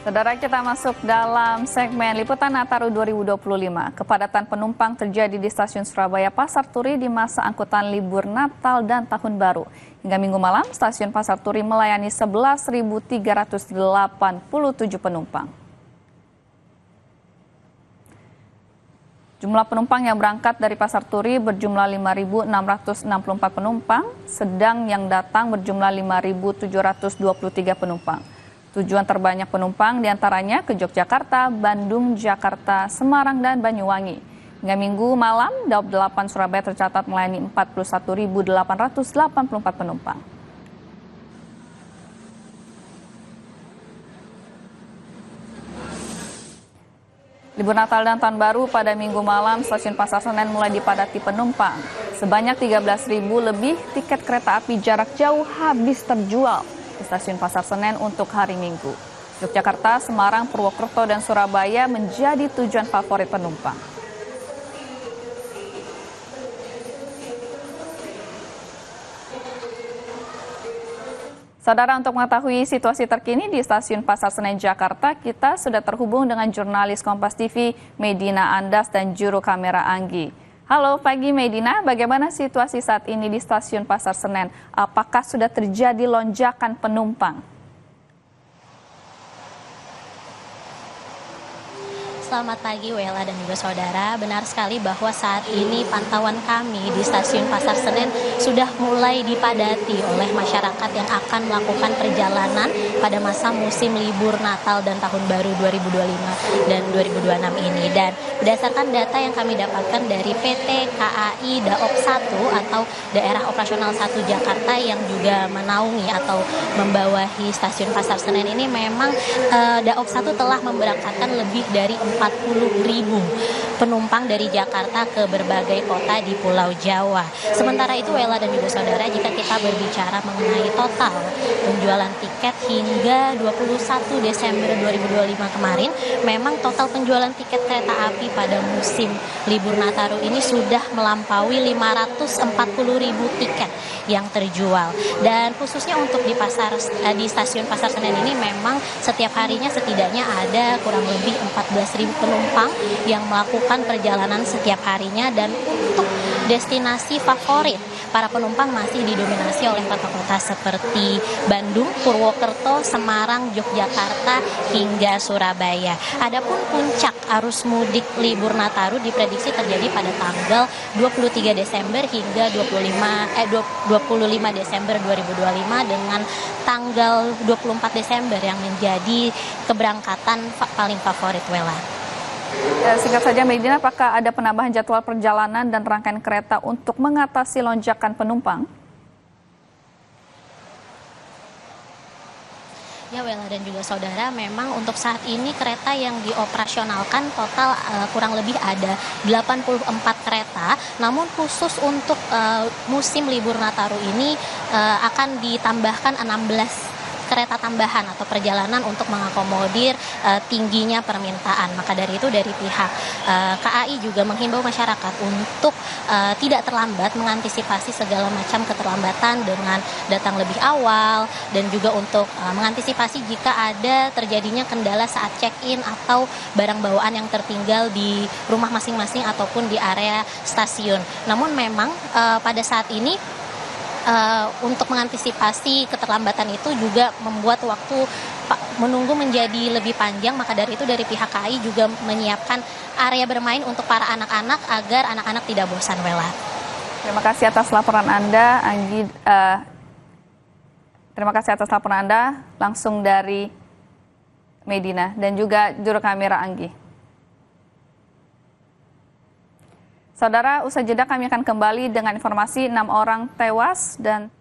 Saudara, kita masuk dalam segmen Liputan Nataru 2025. Kepadatan penumpang terjadi di stasiun Surabaya Pasar Turi di masa angkutan libur Natal dan Tahun Baru. Hingga Minggu malam, stasiun Pasar Turi melayani 11.387 penumpang. Jumlah penumpang yang berangkat dari Pasar Turi berjumlah 5.664 penumpang, sedang yang datang berjumlah 5.723 penumpang. Tujuan terbanyak penumpang diantaranya ke Yogyakarta, Bandung, Jakarta, Semarang, dan Banyuwangi. Hingga Minggu malam, Daob 8 Surabaya tercatat melayani 41.884 penumpang. Libur Natal dan Tahun Baru pada Minggu malam, stasiun Pasar Senen mulai dipadati penumpang. Sebanyak 13.000 lebih tiket kereta api jarak jauh habis terjual di stasiun Pasar Senen untuk hari Minggu. Yogyakarta, Semarang, Purwokerto, dan Surabaya menjadi tujuan favorit penumpang. Saudara, untuk mengetahui situasi terkini di stasiun Pasar Senen Jakarta, kita sudah terhubung dengan jurnalis Kompas TV Medina Andas dan juru kamera Anggi. Halo pagi Medina, bagaimana situasi saat ini di stasiun Pasar Senen? Apakah sudah terjadi lonjakan penumpang? Selamat pagi Wela dan juga saudara, benar sekali bahwa saat ini pantauan kami di stasiun Pasar Senen sudah mulai dipadati oleh masyarakat yang akan melakukan perjalanan pada masa musim libur Natal dan Tahun Baru 2025 dan 2026 ini. Dan berdasarkan data yang kami dapatkan dari PT KAI Daob 1 atau Daerah Operasional 1 Jakarta yang juga menaungi atau membawahi stasiun Pasar Senen ini, memang Daob 1 telah memberangkatkan lebih dari 40.000 penumpang dari Jakarta ke berbagai kota di Pulau Jawa. Sementara itu Wela dan juga saudara, jika kita berbicara mengenai total penjualan tiket hingga 21 Desember 2025 kemarin, memang total penjualan tiket kereta api pada musim libur Nataru ini sudah melampaui 540.000 tiket yang terjual. Dan khususnya untuk di stasiun Pasar Senen ini, memang setiap harinya setidaknya ada kurang lebih 14.000 penumpang yang melakukan perjalanan setiap harinya. Dan untuk destinasi favorit para penumpang masih didominasi oleh kota-kota seperti Bandung, Purwokerto, Semarang, Yogyakarta, hingga Surabaya. Adapun puncak arus mudik libur Nataru diprediksi terjadi pada tanggal 23 Desember hingga 25 Desember 2025 dengan tanggal 24 Desember yang menjadi keberangkatan paling favorit Wela. Singkat saja Medina, apakah ada penambahan jadwal perjalanan dan rangkaian kereta untuk mengatasi lonjakan penumpang? Ya Wela dan juga saudara, memang untuk saat ini kereta yang dioperasionalkan total kurang lebih ada 84 kereta. Namun khusus untuk musim libur Nataru ini akan ditambahkan 16 kereta tambahan atau perjalanan untuk mengakomodir tingginya permintaan. Maka dari itu dari pihak KAI juga menghimbau masyarakat untuk tidak terlambat mengantisipasi segala macam keterlambatan dengan datang lebih awal, dan juga untuk mengantisipasi jika ada terjadinya kendala saat check-in atau barang bawaan yang tertinggal di rumah masing-masing ataupun di area stasiun. Namun memang pada saat ini untuk mengantisipasi keterlambatan itu juga membuat waktu menunggu menjadi lebih panjang. Maka dari itu dari pihak KAI juga menyiapkan area bermain untuk para anak-anak agar anak-anak tidak bosan Wela. Terima kasih atas laporan Anda, Anggi. Terima kasih atas laporan Anda langsung dari Medina dan juga juru kamera Anggi. Saudara, usai jeda kami akan kembali dengan informasi 6 orang tewas dan